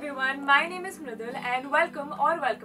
everyone, my name is Mridul and welcome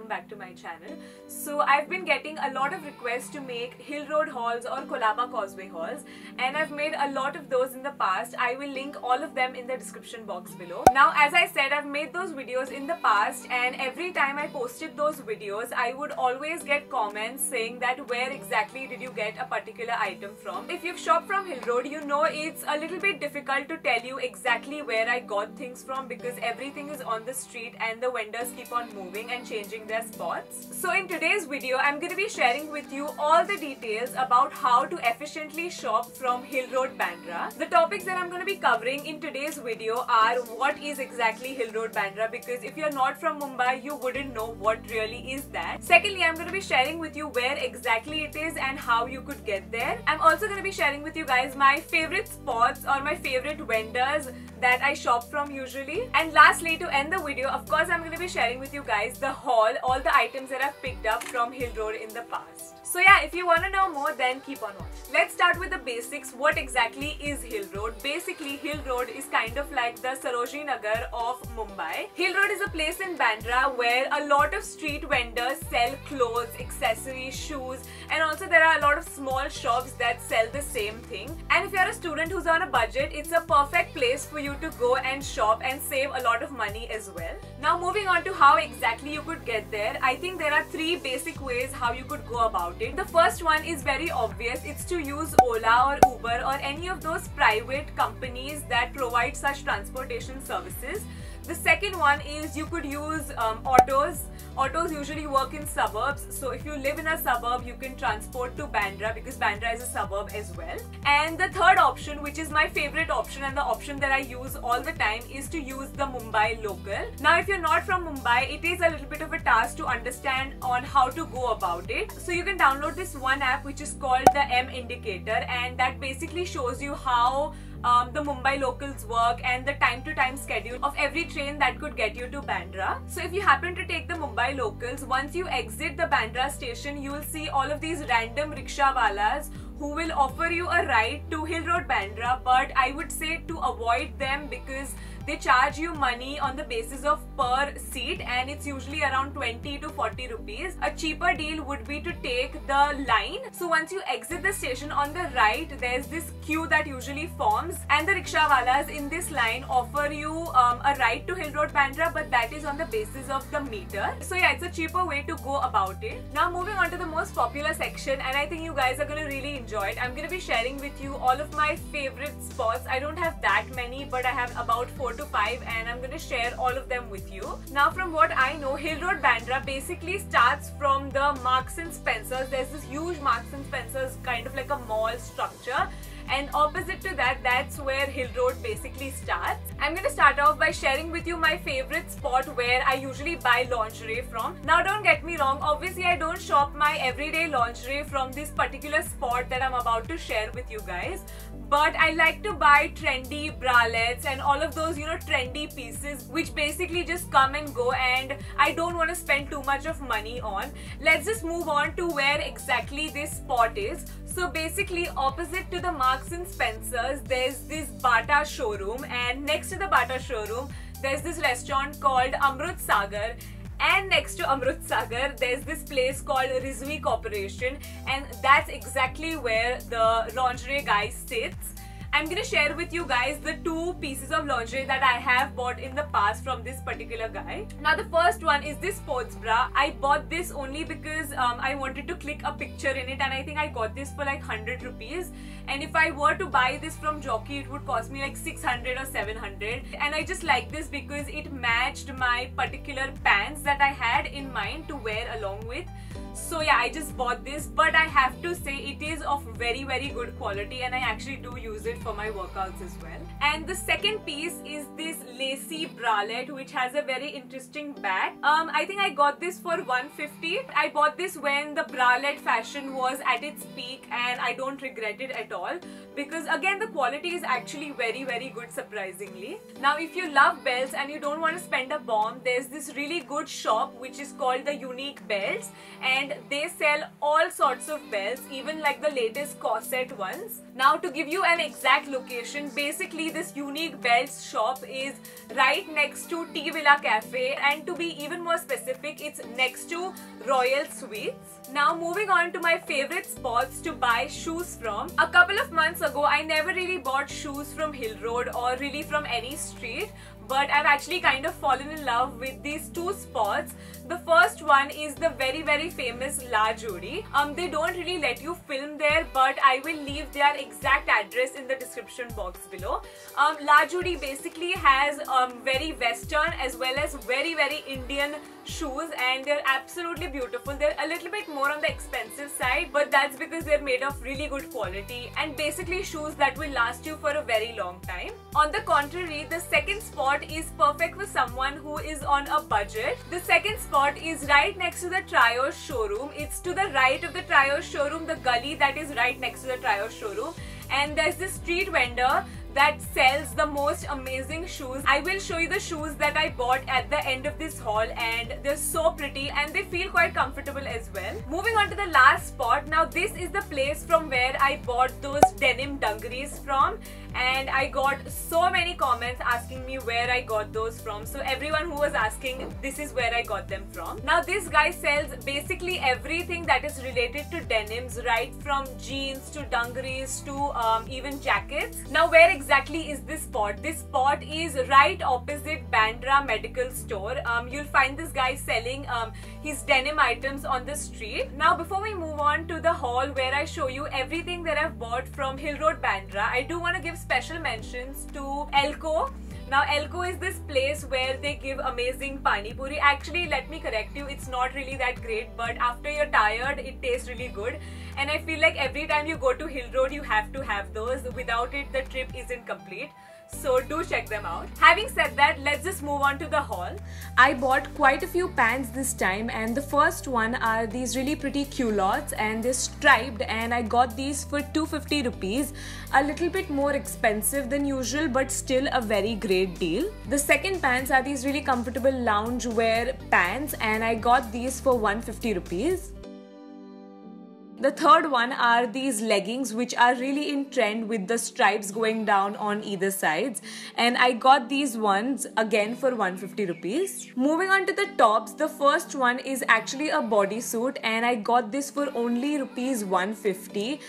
back to my channel. So I've been getting a lot of requests to make hill road hauls or Colaba Causeway hauls, and I've made a lot of those in the past. I will link all of them in the description box below. Now, as I said, I've made those videos in the past, and every time I posted those videos I would always get comments saying that where exactly did you get a particular item from. If you've shopped from hill road, you know it's a little bit difficult to tell you exactly where I got things from because everything is on the street and the vendors keep on moving and changing their spots. So in today's video, I'm going to be sharing with you all the details about how to efficiently shop from Hill Road, Bandra. The topics that I'm going to be covering in today's video are what is exactly Hill Road, Bandra, because if you're not from Mumbai, you wouldn't know what really is that. Secondly, I'm going to be sharing with you where exactly it is and how you could get there. I'm also going to be sharing with you guys my favorite spots or my favorite vendors that I shop from usually. And lastly, to end the video, of course, I'm going to be sharing with you guys the haul, all the items that I've picked up from Hill Road in the past. So yeah, if you want to know more, then keep on watching. Let's start with the basics. What exactly is Hill Road? Basically, Hill Road is kind of like the Sarojini Nagar of Mumbai. Hill Road is a place in Bandra where a lot of street vendors sell clothes, accessories, shoes, and also there are a lot of small shops that sell the same thing. And if you're a student who's on a budget, it's a perfect place for you to go and shop and save a lot of money as well. Now, moving on to how exactly you could get there, I think there are three basic ways how you could go about it. The first one is very obvious. It's to use Ola or Uber or any of those private companies that provide such transportation services. The second one is you could use autos. Autos usually work in suburbs, so if you live in a suburb, you can transport to Bandra because Bandra is a suburb as well. And the third option, which is my favorite option and the option that I use all the time, is to use the Mumbai local. Now, if you're not from Mumbai, it is a little bit of a task to understand on how to go about it. So you can download this one app which is called the M Indicator, and that basically shows you how the Mumbai locals work and the time-to-time schedule of every train that could get you to Bandra. So if you happen to take the Mumbai locals, once you exit the Bandra station, you will see all of these random rickshawalas who will offer you a ride to Hill Road, Bandra, but I would say to avoid them because they charge you money on the basis of per seat and it's usually around 20 to 40 rupees. A cheaper deal would be to take the line. So once you exit the station, on the right there's this queue that usually forms, and the rickshawalas in this line offer you a ride to Hill Road, Bandra, but that is on the basis of the meter. So yeah, it's a cheaper way to go about it. Now, moving on to the most popular section, and I think you guys are going to really enjoy it. I'm going to be sharing with you all of my favorite spots. I don't have that many, but I have about 4 to 5 and I'm going to share all of them with you. Now, from what I know, Hill Road, Bandra basically starts from the Marks and Spencer's. There's this huge Marks and Spencer's, kind of like a mall structure, and opposite to that, that's where Hill Road basically starts. I'm going to start off by sharing with you my favorite spot where I usually buy lingerie from. Now, don't get me wrong, obviously I don't shop my everyday lingerie from this particular spot that I'm about to share with you guys, but I like to buy trendy bralettes and all of those, trendy pieces which basically just come and go and I don't want to spend too much of money on. Let's just move on to where exactly this spot is. So basically, opposite to the Marks and Spencer's, there's this Bata showroom, and next to the Bata showroom, there's this restaurant called Amrut Sagar. And next to Amrut Sagar, there's this place called Rizvi Corporation, and that's exactly where the lingerie guy sits. I'm going to share with you guys the two pieces of lingerie that I have bought in the past from this particular guy. Now, the first one is this sports bra. I bought this only because I wanted to click a picture in it, and I think I got this for like 100 rupees. And if I were to buy this from Jockey, it would cost me like 600 or 700. And I just like this because it matched my particular pants that I had in mind to wear along with. So yeah, I just bought this, but I have to say it is of very good quality and I actually do use it for my workouts as well. And the second piece is this lacy bralette which has a very interesting back. I think I got this for 150. I bought this when the bralette fashion was at its peak and I don't regret it at all because again the quality is actually very good, surprisingly. Now, if you love belts and you don't want to spend a bomb, there's this really good shop which is called the Unique Belts, and and they sell all sorts of belts, even like the latest corset ones. Now to give you an exact location, basically this unique belts shop is right next to Tea Villa Cafe, and to be even more specific, it's next to Royal Suites. Now moving on to my favorite spots to buy shoes from. A couple of months ago, I never really bought shoes from Hill Road or really from any street, but I've actually kind of fallen in love with these two spots. The first one is the very famous La-Judi. They don't really let you film there, but I will leave their exact address in the description box below. La-Judi basically has very western as well as very Indian shoes, and they're absolutely beautiful. They're a little bit more on the expensive side, but that's because they're made of really good quality and basically shoes that will last you for a very long time. On the contrary, the second spot is perfect for someone who is on a budget. The second spot is right next to the Trio showroom. It's to the right of the Trio showroom, the gully that is right next to the Trio showroom, and there's this street vendor that sells the most amazing shoes. I will show you the shoes that I bought at the end of this haul, and they're so pretty and they feel quite comfortable as well. Moving on to the last spot. Now this is the place from where I bought those denim dungarees from, and I got so many comments asking me where I got those from. So everyone who was asking, this is where I got them from. Now this guy sells basically everything that is related to denims, right from jeans to dungarees to even jackets. Now where exactly is this spot? This spot is right opposite Bandra medical store. You'll find this guy selling his denim items on the street. Now before we move on to the haul where I show you everything that I've bought from Hill Road Bandra, I do want to give special mentions to Elko. Now Elko is this place where they give amazing pani puri. Actually, let me correct you, it's not really that great, but after you're tired it tastes really good, and I feel like every time you go to Hill Road you have to have those. Without it the trip isn't complete. So do check them out. Having said that, let's just move on to the haul. I bought quite a few pants this time, and the first one are these really pretty culottes, and they're striped, and I got these for 250 rupees. A little bit more expensive than usual, but still a very great deal. The second pants are these really comfortable lounge wear pants, and I got these for 150 rupees. The third one are these leggings, which are really in trend with the stripes going down on either sides, and I got these ones again for 150 rupees. Moving on to the tops, the first one is actually a bodysuit, and I got this for only rupees 150.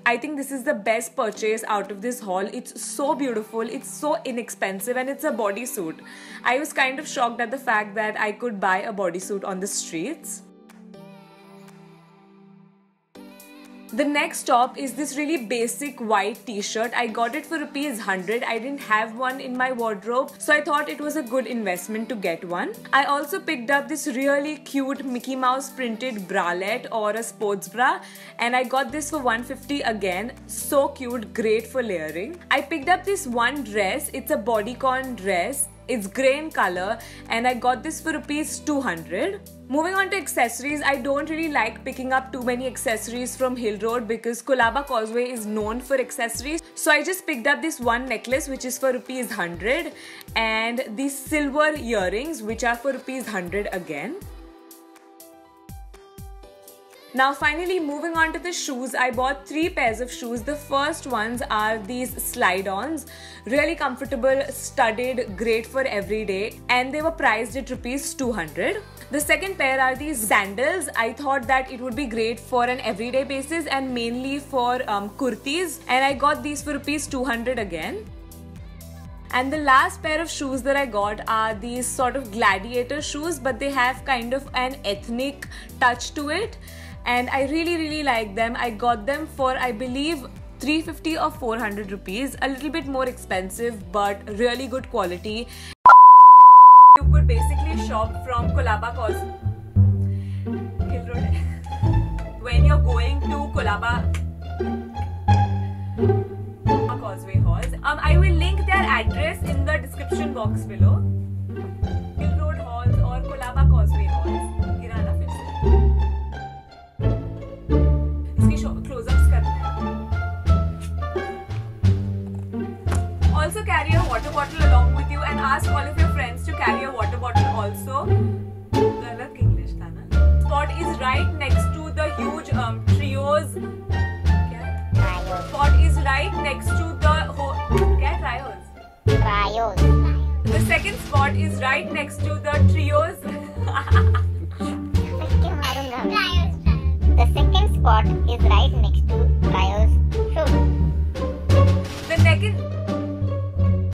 I think this is the best purchase out of this haul. It's so beautiful, it's so inexpensive, and it's a bodysuit. I was kind of shocked at the fact that I could buy a bodysuit on the streets. The next top is this really basic white t-shirt. I got it for rupees 100. I didn't have one in my wardrobe, so I thought it was a good investment to get one. I also picked up this really cute Mickey Mouse printed bralette or a sports bra, and I got this for 150 again. So cute, great for layering. I picked up this one dress. It's a bodycon dress. It's grey in color, and I got this for rupees 200. Moving on to accessories, I don't really like picking up too many accessories from Hill Road because Colaba Causeway is known for accessories. So I just picked up this one necklace which is for rupees 100, and these silver earrings which are for rupees 100 again. Now finally, moving on to the shoes, I bought 3 pairs of shoes. The first ones are these slide-ons, really comfortable, studded, great for every day, and they were priced at rupees 200. The second pair are these sandals. I thought that it would be great for an everyday basis and mainly for kurtis, and I got these for rupees 200 again. And the last pair of shoes that I got are these sort of gladiator shoes, but they have kind of an ethnic touch to it, and I really like them. I got them for, I believe, 350 or 400 rupees, a little bit more expensive but really good quality. You could basically shop from Colaba Causeway Hill Road when you're going to Colaba Causeway Halls. I will link their address in the description box below. Hill Road Halls or Colaba Causeway Halls. गिराना फिर से. इसकी close-ups करना है. Also carry a water bottle along with you and ask all of your friends to carry a water bottle also. गलत English था ना. Spot is right next to the huge trios. Trios. Spot is right next to the trios. Trios. The second spot is right next to the trios. The second spot is right next to trios.